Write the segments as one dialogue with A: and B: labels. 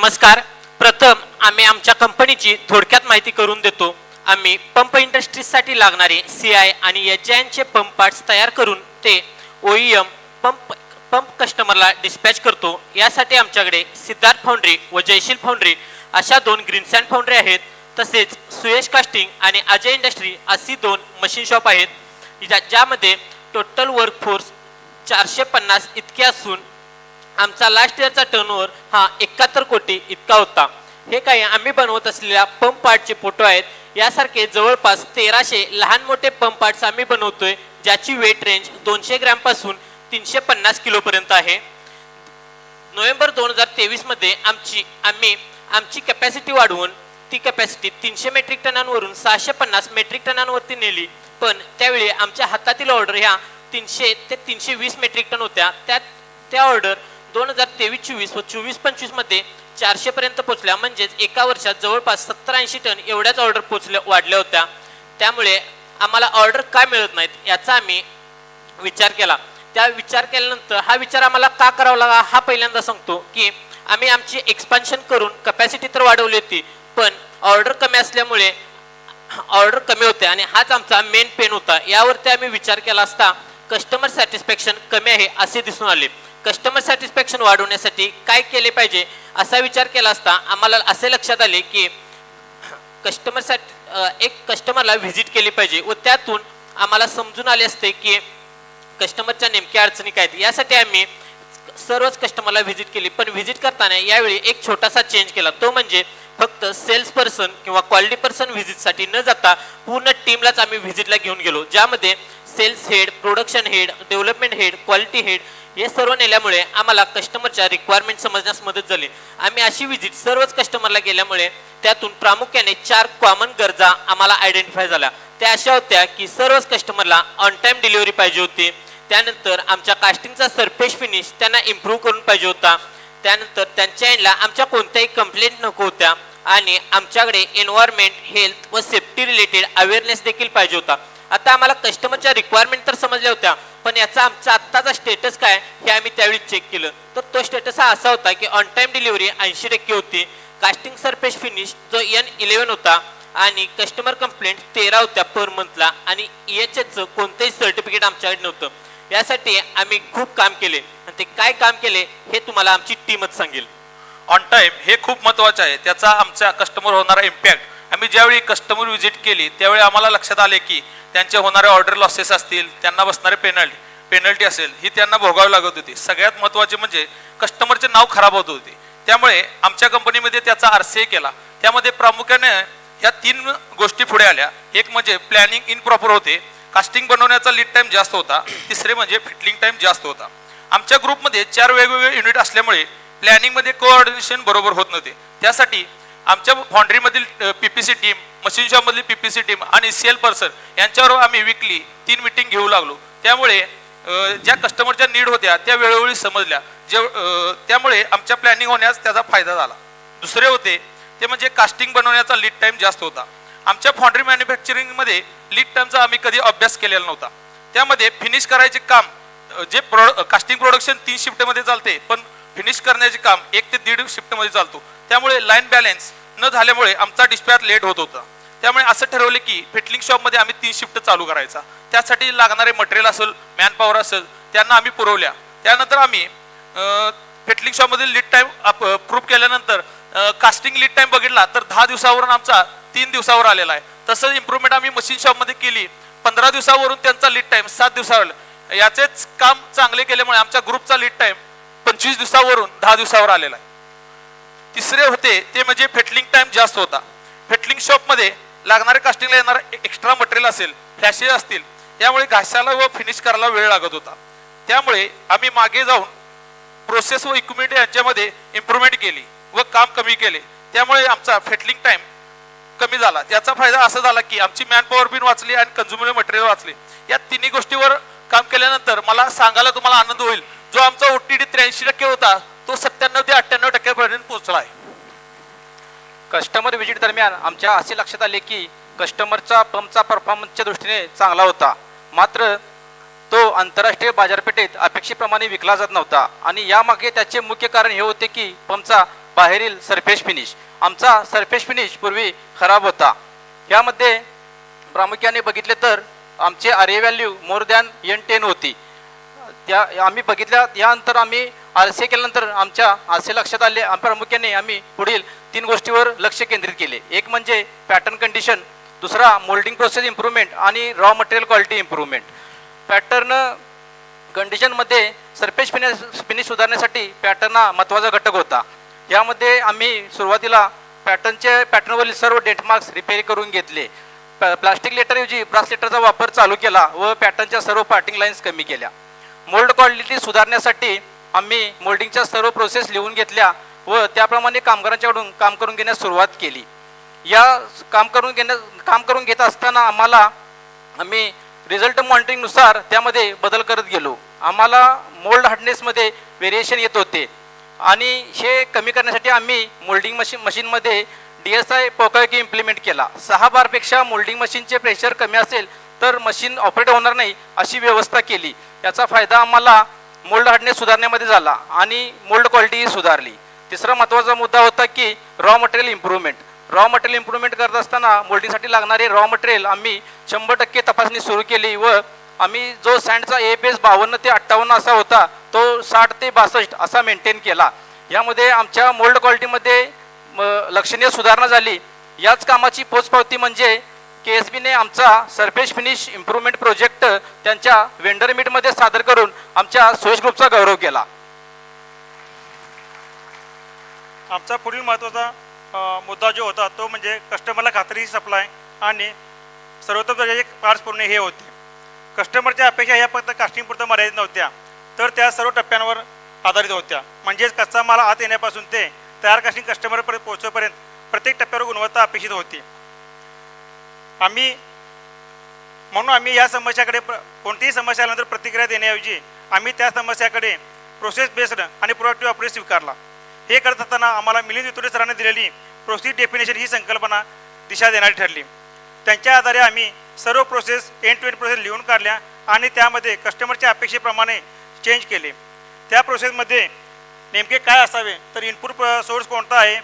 A: नमस्कार. प्रथम आम्ही आमच्या कंपनीची थोडक्यात माहिती करून देतो. आम्ही पंप इंडस्ट्रीजसाठी लागणारे सीआय आणि एचआयचे पंप पार्ट्स तयार करून ते ओईएम पंप कस्टमरला डिस्पॅच करतो. यासाठी आमच्याकडे सिद्धार्थ फाउंड्री व जयशील फाउंड्री अशा दोन ग्रीन सँड फाउंड्री आहेत. तसेच सुयश कास्टिंग आणि अजय इंडस्ट्री अशी दोन मशीन शॉप आहेत, ज्यामध्ये टोटल वर्कफोर्स 450 इतके असून आमचा लास्ट इयरचा टर्नओव्हर हा 71 कोटी इतका होता. हे काही आम्ही बनवत असलेल्या पंप पार्टचे फोटो आहेत. यासारखे जवळपास 1300 लहान मोठे पंप पार्ट्स आम्ही बनवतोय, ज्याची वेट रेंज 200 ग्रॅमपासून 350 किलोपर्यंत आहे. नोव्हेंबर 2023 मध्ये आम्ही आमची कॅपॅसिटी वाढवून ती कॅपॅसिटी 300 मेट्रिक टनांवरून 650 मेट्रिक टनांवरती नेली. पण त्यावेळी आमच्या हातातील ऑर्डर ह्या 300 ते 320 मेट्रिक टन होत्या. त्या ऑर्डर 2023-24 व 24-25 मध्ये 400 पर्यंत पोहोचल्या. म्हणजेच एका वर्षात जवळपास 70-80 टन एवढ्याच ऑर्डर वाढल्या होत्या. त्यामुळे आम्हाला ऑर्डर का मिळत नाहीत याचा आम्ही विचार केला. त्या विचार केल्यानंतर हा विचार आम्हाला का करावा लागला हा पहिल्यांदा सांगतो की आम्ही आमची एक्सपान्शन करून कॅपॅसिटी तर वाढवली होती, पण ऑर्डर कमी असल्यामुळे ऑर्डर कमी होते आणि हाच आमचा मेन पेन होता. यावरती आम्ही विचार केला असता कस्टमर सॅटिस्फॅक्शन कमी आहे असे दिसून आले. कस्टमर सॅटिस्फॅक्शन वाढवण्यासाठी काय केले पाहिजे असा विचार केला असता आम्हाला असे लक्षात आले की एक कस्टमरला व्हिजिट केली पाहिजे व त्यातून आम्हाला समजून आले असते की कस्टमरच्या नेमक्या अडचणी काय आहेत. यासाठी आम्ही सर्वच कस्टमरला व्हिजिट केली. पण व्हिजिट करताना यावेळी एक छोटासा चेंज केला, तो म्हणजे फक्त सेल्स पर्सन किंवा क्वालिटी पर्सन व्हिजिटसाठी न जाता पूर्ण टीमलाच आम्ही व्हिजिटला घेऊन गेलो, ज्यामध्ये sales head, production head, development head, quality head हे सर्व नेल्यामुळे आम्हाला कस्टमरच्या रिक्वायरमेंट समजण्यास मदत झाली. आम्ही अशी व्हिजिट सर्वच कस्टमरला गेल्यामुळे त्यातून प्रामुख्याने 4 कॉमन गरजा आम्हाला आयडेंटिफाय झाल्या. त्या अशा होत्या की सर्वच कस्टमरला ऑन टाइम डिलिव्हरी पाहिजे होती. त्यानंतर आमच्या कास्टिंगचा सरफेस फिनिश त्यांना इम्प्रूव्ह करून पाहिजे होता. त्यानंतर त्यांच्या एंडला आमच्या कोणत्याही कंप्लेंट नको होत्या आणि आमच्याकडे एन्व्हायरमेंट, हेल्थ व सेफ्टी रिलेटेड अवेअरनेस देखील पाहिजे होता. आता आम्हाला कस्टमरच्या रिक्वायरमेंट तर समजल्या होत्या, पण याचा आमचा आत्ताचा स्टेटस काय हे आम्ही त्यावेळी चेक केलं. तर तो स्टेटस हा असा होता की ऑन टाइम डिलिव्हरी 80% होती, कास्टिंग सरफेस फिनिश जो N11 होता आणि कस्टमर कंप्लेंट 13 होत्या पर मंथला आणि EHSचं कोणतेही सर्टिफिकेट आमच्याकडे नव्हतं. यासाठी आम्ही खूप काम केले आणि ते काय काम केले हे तुम्हाला आमची टीमच सांगेल.
B: ऑन टाइम हे खूप महत्त्वाचं आहे. त्याचा आमच्या कस्टमर होणारा इम्पॅक्ट आम्ही ज्यावेळी कस्टमर व्हिजिट केली त्यावेळी आम्हाला लक्षात आले की त्यांचे होणारे ऑर्डर लॉसेस असतील, त्यांना बसणारे पेनल्टी असेल, ही त्यांना भोगावी लागत होती. सगळ्यात महत्त्वाचे म्हणजे कस्टमरचे नाव खराब होत होते. त्यामुळे आमच्या कंपनीमध्ये त्याचा RCA केला. त्यामध्ये प्रामुख्याने या 3 गोष्टी पुढे आल्या. एक म्हणजे प्लॅनिंग इनप्रॉपर होते, कास्टिंग बनवण्याचा लीड टाइम जास्त होता, तिसरे म्हणजे फिटिंग टाइम जास्त होता. आमच्या ग्रुपमध्ये 4 वेगवेगळे युनिट असल्यामुळे प्लॅनिंगमध्ये कोऑर्डिनेशन बरोबर होत नव्हते. त्यासाठी आमच्या फाउंड्रीमधील PPC टीम, मशीन शॉपमधली PPC टीम आणि सेल पर्सन यांच्यावर आम्ही विकली 3 मीटिंग घेऊ लागलो. त्यामुळे ज्या कस्टमरच्या नीड होत्या त्या वेळोवेळी समजल्या, त्यामुळे आमच्या प्लॅनिंग होण्यास त्याचा फायदा झाला. दुसरे होते ते म्हणजे कास्टिंग बनवण्याचा लीड टाइम जास्त होता. आमच्या फाउंड्री मॅन्युफॅक्चरिंगमध्ये लीड टाइमचा आम्ही कधी अभ्यास केलेला नव्हता. त्यामध्ये फिनिश करायचे काम कास्टिंग प्रोडक्शन 3 शिफ्टमध्ये चालते, पण फिनिश करण्याचे काम 1 ते 1.5 शिफ्टमध्ये चालतो. त्यामुळे लाईन बॅलन्स न झाल्यामुळे आमचा डिस्पॅच लेट होत होता. त्यामुळे असं ठरवले की फिटलिंग शॉपमध्ये आम्ही 3 शिफ्ट चालू करायचा. त्यासाठी लागणारे मटेरियल असेल, मॅनपॉवर असेल, त्यांना आम्ही पुरवल्या. त्यानंतर आम्ही फिटलिंग शॉपमधील लीड टाइम प्रूव्ह केल्यानंतर कास्टिंग लीड टाइम बघितला तर 10 दिवसावरून आमचा 3 दिवसावर आलेला आहे. तसंच इम्प्रूव्हमेंट आम्ही मशीन शॉपमध्ये केली. 15 दिवसावरून त्यांचा लीड टाइम 7 दिवसावर. याचेच काम चांगले केल्यामुळे आमच्या ग्रुपचा लीड टाइम 25 दिवसावरून 10 दिवसावर आलेला आहे. तिसरे होते ते म्हणजे फिटलिंग टाइम जास्त होता. फिटलिंग शॉपमध्ये लागणारे कास्टिंगला येणारा एक्स्ट्रा मटेरियल असेल, फ्लॅशेस असतील, यामुळे घासायला व फिनिश करायला वेळ लागत होता. त्यामुळे आम्ही मागे जाऊन प्रोसेस व इक्विपमेंट यांच्यामध्ये इम्प्रूव्हमेंट केली व काम कमी केले. त्यामुळे आमचा फिटलिंग टाइम कमी झाला. त्याचा फायदा असा झाला की आमची मॅनपॉवर बिन वाचली आणि कन्झ्युमेबल मटेरियल वाचले. या तिन्ही गोष्टीवर काम केल्यानंतर मला सांगायला तुम्हाला आनंद होईल, जो आमचा OTD 83% होता तो 97 ते 98% पर्यंत पोहोचला आहे.
C: कस्टमर व्हिजिट दरम्यान आमच्या असे लक्षात आले की कस्टमरचा पंपचा परफॉर्मन्सच्या दृष्टीने चांगला होता, मात्र तो आंतरराष्ट्रीय बाजारपेठेत अपेक्षेप्रमाणे विकला जात नव्हता. आणि यामागे त्याचे मुख्य कारण हे होते की पंपचा बाहेरील सरफेस फिनिश. आमचा सरफेस फिनिश पूर्वी खराब होता. यामध्ये प्रामुख्याने बघितले तर आमचे R value more than N10 होती. त्या आम्ही बघितल्या. यानंतर आम्ही RCA केल्यानंतर आमच्या असे लक्षात आले, प्रामुख्याने आम्ही पुढील 3 गोष्टीवर लक्ष केंद्रित केले. एक म्हणजे पॅटर्न कंडिशन, दुसरा मोल्डिंग प्रोसेस इम्प्रूव्हमेंट आणि raw material quality improvement. Pattern कंडिशनमध्ये सरफेस फिनिश सुधारण्यासाठी पॅटर्न हा महत्त्वाचा घटक होता. यामध्ये आम्ही सुरुवातीला पॅटर्नवरील सर्व डेटमार्क्स रिपेअर करून घेतले. प्लास्टिक लेटरऐवजी ब्रास लेटरचा वापर चालू केला व पॅटर्नच्या सर्व पार्टिंग लाईन्स कमी केल्या. मोल्ड क्वालिटी सुधारण्यासाठी आम्ही मोल्डिंगच्या सर्व प्रोसेस लिहून घेतल्या व त्याप्रमाणे कामगारांच्याकडून काम करून घेण्यास सुरुवात केली. या काम करून घेत असताना आम्ही रिझल्ट मॉनिटरिंगनुसार त्यामध्ये बदल करत गेलो. आम्हाला मोल्ड हार्डनेसमध्ये व्हेरिएशन येत होते आणि हे कमी करण्यासाठी आम्ही मोल्डिंग मशीनमध्ये DSI पोकळकी इम्प्लिमेंट केला. 6 बारपेक्षा मोल्डिंग मशीनचे प्रेशर कमी असेल तर मशीन ऑपरेट होणार नाही अशी व्यवस्था केली. याचा फायदा आम्हाला मोल्ड हार्डनेस सुधारण्यामध्ये झाला आणि मोल्ड क्वालिटी सुधारली. तिसरा महत्त्वाचा मुद्दा होता की raw material improvement. Raw material improvement करत असताना मोल्डिंगसाठी लागणारे रॉ मटेरियल आम्ही 100% तपासणी सुरू केली व आम्ही जो सँडचा AFS 52 ते 58 असा होता तो 60 ते 62 असा मेंटेन केला. यामध्ये आमच्या मोल्ड क्वालिटीमध्ये लक्षणीय सुधारणा झाली. याच कामाची पोचपावती म्हणजे KSBने आमचा सरफेस फिनिश इम्प्रूव्हमेंट प्रोजेक्ट त्यांच्या वेंडर मीटमध्ये सादर करून आमच्या सुयश ग्रुपचा गौरव केला.
D: आमचा पुढील महत्त्वाचा मुद्दा जो होता तो म्हणजे कस्टमरला खात्री सप्लाय आणि सर्वोत्तम दर्जाचे पार्ट्स पुरवणे हे होते. कस्टमरच्या अपेक्षा ह्या फक्त कास्टिंगपुरतं मर्यादित नव्हत्या तर त्या सर्व टप्प्यांवर आधारित होत्या. म्हणजेच कच्चा माल आत येण्यापासून ते तयार कास्टिंग कस्टमरपर्यंत पोहोचेपर्यंत प्रत्येक टप्प्यावर गुणवत्ता अपेक्षित होती. म्हणून आम्ही या समस्याकडे कोणतीही समस्या आल्यानंतर प्रतिक्रिया देण्याऐवजी आम्ही त्या समस्याकडे प्रोसेस बेस्ड आणि प्रोएक्टिव्ह अप्रोच स्वीकारला. हे करत असताना आम्हाला मिलिंद वितुरे सरांनी दिलेली प्रोसेस डेफिनेशन ही संकल्पना दिशा देणारी ठरली. त्यांच्या आधारे आम्ही सर्व process end to end process लिहून काढल्या आणि त्यामध्ये कस्टमरच्या अपेक्षेप्रमाणे चेंज केले. त्या प्रोसेसमध्ये नेमके काय असावे तर इनपुट सोर्स कोणता आहे,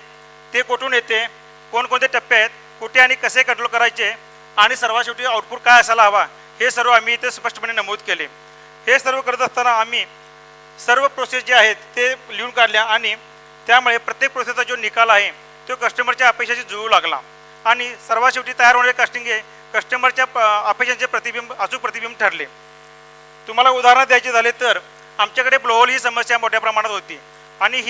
D: ते कुठून येते, कोणकोणते टप्पे आहेत, कुठे आणि कसे कंट्रोल करायचे आणि सर्वात शेवटी आउटपुट काय असायला हवा हे सर्व आम्ही इथे स्पष्टपणे नमूद केले. हे सर्व करत असताना आम्ही सर्व प्रोसेस जे आहेत ते लिहून काढल्या आणि त्यामुळे प्रत्येक प्रोसेसचा जो निकाल आहे तो कस्टमरच्या अपेक्षाशी जुळू लागला आणि सर्वात शेवटी तयार होणारे कास्टिंग हे कस्टमरच्या अपेक्षांचे अचूक प्रतिबिंब ठरले. तुम्हाला उदाहरण द्यायचे झाले तर आमच्याकडे ब्लोहोल ही समस्या मोठ्या प्रमाणात होती आणि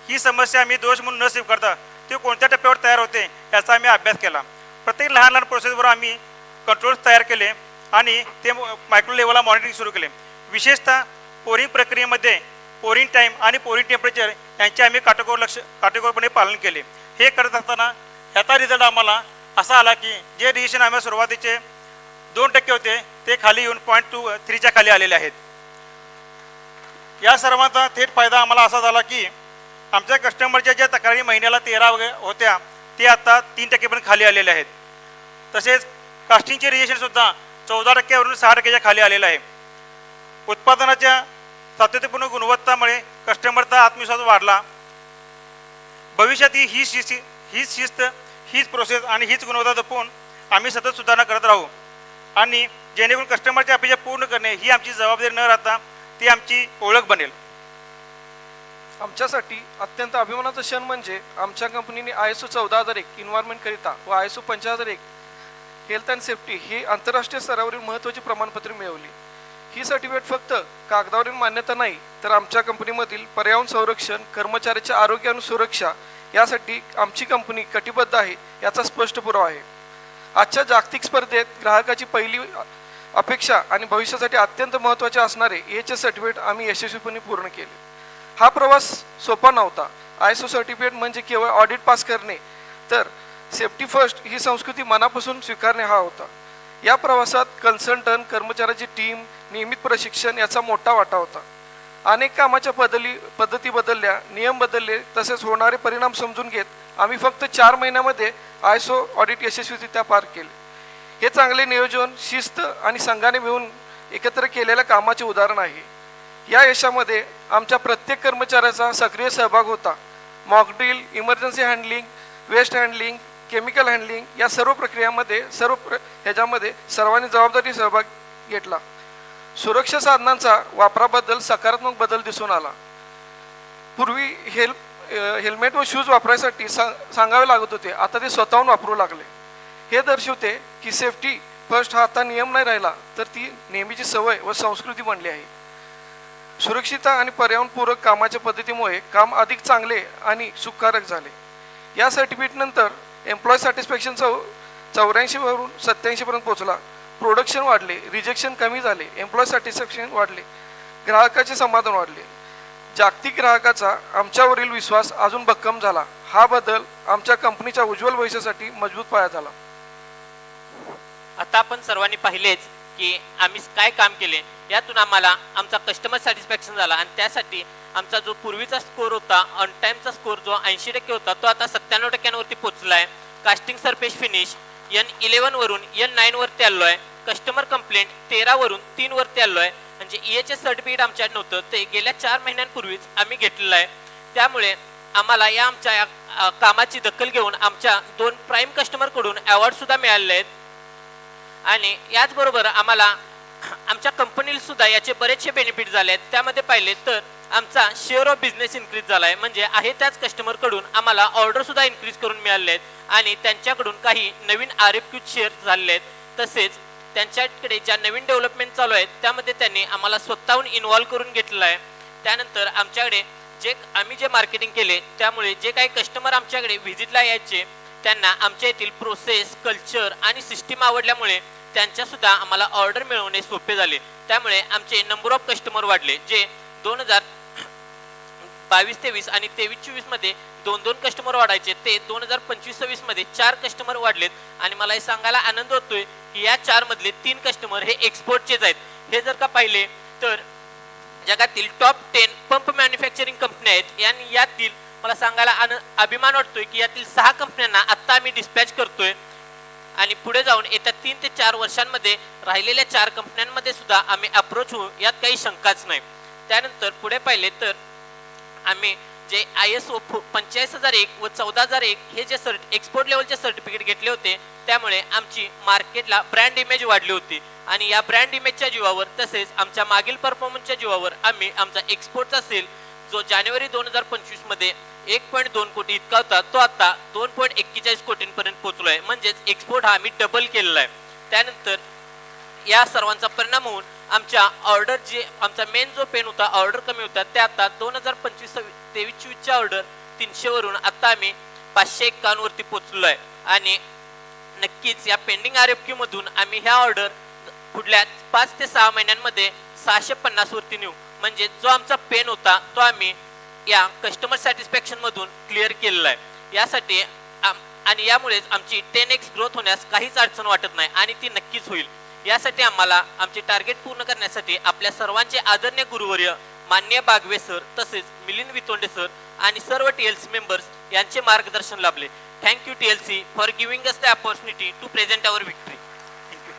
D: ही समस्या आम्ही दोष म्हणून न स्वीकारता ते कोणत्या टप्प्यावर तयार होते याचा आम्ही अभ्यास केला. प्रत्येक लहान लहान प्रोसेसवर आम्ही कंट्रोल्स तयार केले आणि ते मायक्रो लेवलला मॉनिटरिंग सुरू केले. विशेषतः पोरिंग प्रक्रियेमध्ये पोरिंग टाईम आणि पोरिंग टेम्परेचर यांचे आम्ही काटेकोरपणे पालन केले. हे करत असताना याचा रिझल्ट आम्हाला असा आला की जे रिएक्शन आम्ही सुरुवातीचे 2% होते ते खाली येऊन 0.23च्या खाली आलेले आहेत. या सर्वांचा थेट फायदा आम्हाला असा झाला की आमच्या कस्टमरच्या ज्या तक्रारी महिन्याला 13 होत्या ते आता 3% पण खाली आलेले आहेत. तसेच कास्टिंगचे रिएक्शनसुद्धा 14%वरून 6%च्या खाली आलेलं आहे. उत्पादनाच्या सातत्यपूर्ण गुणवत्तामुळे कस्टमरचा आत्मविश्वास वाढला. भविष्यात हीच शिस्त हीच प्रोसेस आणि हीच गुणवत्ता जपून आम्ही सतत सुधारणा करत राहू आणि जेणेकरून कस्टमरच्या अपेक्षा पूर्ण करणे ही आमची जबाबदारी न राहता ती आमची ओळख बनेल.
E: आमच्यासाठी अत्यंत अभिमानाचा क्षण म्हणजे आमच्या कंपनीने ISO 14001 इन्व्हायरमेंटकरिता व ISO 5001 हेल्थ अँड सेफ्टी ही आंतरराष्ट्रीय स्तरावरील महत्त्वाची प्रमाणपत्रे मिळवली. ही सर्टिफिकेट फक्त कागदावरील मान्यता नाही तर आमच्या कंपनीमधील पर्यावरण संरक्षण, कर्मचाऱ्याच्या आरोग्य आणि सुरक्षा यासाठी आमची कंपनी कटिबद्ध आहे याचा स्पष्ट पुरावा आहे. आजच्या जागतिक स्पर्धेत ग्राहकाची पहिली अपेक्षा आणि भविष्यासाठी अत्यंत महत्त्वाचे असणारे EHS सर्टिफिकेट आम्ही यशस्वीपणे पूर्ण केले. हा प्रवास सोपा नव्हता. ISO सर्टिफिकेट म्हणजे केवळ ऑडिट पास करणे तर सेफ्टी फर्स्ट ही संस्कृती मनापासून स्वीकारणे हा होता. या प्रवासात कन्सल्टंट, कर्मचाऱ्याची टीम, नियमित प्रशिक्षण याचा मोठा वाटा होता. अनेक कामाच्या पद्धती बदलल्या, नियम बदलले, तसेच होणारे परिणाम समजून घेत आम्ही फक्त 4 महिन्यामध्ये ISO ऑडिट यशस्वीरित्या पार केले. हे चांगले नियोजन, शिस्त आणि संघाने मिळून एकत्र केलेल्या कामाचे उदाहरण आहे. या यशामध्ये आमच्या प्रत्येक कर्मचाऱ्याचा सक्रिय सहभाग होता. Mock drill, emergency handling, waste handling, chemical handling या सर्व प्रक्रियामध्ये ह्याच्यामध्ये सर्वांनी जबाबदारी सहभाग घेतला. सुरक्षा साधनांचा वापराबद्दल सकारात्मक बदल दिसून आला. पूर्वी हेल्मेट व शूज वापरायसाठी सांगावे लागत होते, आता ते स्वतःहून वापरू लागले. हे दर्शवते की सेफ्टी फर्स्ट हा आता नियम नाही राहिला, तर ती नेहमीची सवय व संस्कृती बनली आहे. सुरक्षितता आणि पर्यावरणपूरक कामाच्या पद्धतीमुळे काम अधिक चांगले आणि सुखकारक झाले. या सर्टिफिकेटनंतर एम्प्लॉय सॅटिस्फॅक्शन 84वरून 87पर्यंत पोहोचला. प्रोडक्शन वाढले, रिजेक्शन कमी झाले, एम्प्लॉय सॅटिस्फॅक्शन वाढले, ग्राहकाचे समाधान वाढले. जागतिक ग्राहकाचा आमच्यावरील विश्वास अजून भक्कम झाला. हा बदल आमच्या कंपनीच्या उज्ज्वल भविष्यासाठी मजबूत पाया झाला.
A: आता आपण सर्वांनी पाहिलेच की आम्ही काय काम केले. यातून आम्हाला आमचा कस्टमर सॅटिस्फॅक्शन झाला आणि त्यासाठी आमचा जो पूर्वीचा स्कोर होता, ऑन टाईमचा स्कोर जो 80% होता, तो आता 97%वरती पोहोचला आहे. कास्टिंग सरफेस फिनिश N11 वरून N9 वरती आलो आहे. कस्टमर कंप्लेंट 13 वरून 3 वरती आलो आहे. म्हणजे EHS सर्टिफिकेट आमच्याकडे नव्हतं, ते गेल्या 4 महिन्यांपूर्वीच आम्ही घेतलेलं आहे. त्यामुळे आम्हाला या आमच्या कामाची दखल घेऊन आमच्या 2 प्राईम कस्टमरकडून अवॉर्डसुद्धा मिळालेले आहेत. आणि याचबरोबर आम्हाला आमच्या कंपनीला सुद्धा याचे बरेचसे बेनिफिट झाले आहेत. त्यामध्ये पाहिले तर आमचा शेअर ऑफ बिझनेस इन्क्रीज झाला आहे. म्हणजे आहे त्याच कस्टमरकडून आम्हाला ऑर्डरसुद्धा इन्क्रीज करून मिळाले आहेत आणि त्यांच्याकडून काही नवीन RFQ शेअर झालेले आहेत. तसेच त्यांच्याकडे ज्या नवीन डेव्हलपमेंट चालू आहेत त्यामध्ये त्यांनी आम्हाला स्वतःहून इन्व्हॉल्व करून घेतलेलं आहे. त्यानंतर आमच्याकडे आम्ही जे मार्केटिंग केले त्यामुळे जे काही कस्टमर आमच्याकडे व्हिजिटला यायचे त्यांना आमच्या येथील प्रोसेस, कल्चर आणि सिस्टीम आवडल्यामुळे त्यांच्यासुद्धा आम्हाला ऑर्डर मिळवणे सोपे झाले. त्यामुळे आमचे नंबर ऑफ कस्टमर वाढले, जे 2022-23 आणि 23-24 मध्ये 2-2 कस्टमर वाढायचे ते 2025-26 मध्ये 4 कस्टमर वाढलेत. आणि मला हे सांगायला आनंद होतोय की या 4 मधले 3 कस्टमर हे एक्सपोर्टचेच आहेत. हे जर का पाहिले तर जगातील टॉप 10 पंप मॅन्युफॅक्चरिंग कंपन्या आहेत आणि यातील मला सांगायला अभिमान वाटतोय की यातील 6 कंपन्यांना आत्ता आम्ही डिस्पॅच करतोय आणि पुढे जाऊन येत्या 3 ते 4 वर्षांमध्ये राहिलेल्या 4 कंपन्यांमध्ये सुद्धा आम्ही अप्रोच होऊ, यात काही शंकाच नाही. त्यानंतर पुढे पाहिले तर आम्ही जे ISO 45001 व 14001 हे जे एक्सपोर्ट लेवलचे सर्टिफिकेट घेतले होते त्यामुळे आमची मार्केटला ब्रँड इमेज वाढली होती. आणि या ब्रँड इमेजच्या जीवावर तसेच आमच्या मागील परफॉर्मन्सच्या जीवावर आम्ही आमचा एक्सपोर्टचा सेल जो जानेवारी 2025 मध्ये 1.2 कोटी इतका होता तो आता 2.41 कोटींपर्यंत पोहोचलोय. म्हणजेच एक्सपोर्ट हा आम्ही डबल केलेला आहे. त्यानंतर या सर्वांचा परिणाम होऊन आमच्या ऑर्डर जे आमचा मेन जो पेन होता, ऑर्डर कमी होता, ते आता 2025-23च्या ऑर्डर 300 वरून आता आम्ही 551 वरती पोहोचलो आहे. आणि नक्कीच या पेंडिंग RFQ मधून आम्ही ह्या ऑर्डर पुढल्या 5 ते 6 महिन्यांमध्ये 650 वरती नेऊ. म्हणजे जो आमचा पेन होता तो आम्ही या कस्टमर सॅटिस्फॅक्शन मधून क्लिअर केलेला आहे. यासाठी आणि यामुळेच आमची 10x ग्रोथ होण्यास काहीच अडचण वाटत नाही आणि ती नक्कीच होईल. यासाठी आम्हाला आमचे टार्गेट पूर्ण करण्यासाठी आपल्या सर्वांचे आदरणीय गुरुवर्य माननीय बागवे सर तसेच मिलिंद वितोंडे सर आणि सर्व TLC मेंबर्स यांचे मार्गदर्शन लाभले. Thank you TLC for giving us the opportunity to present our victory.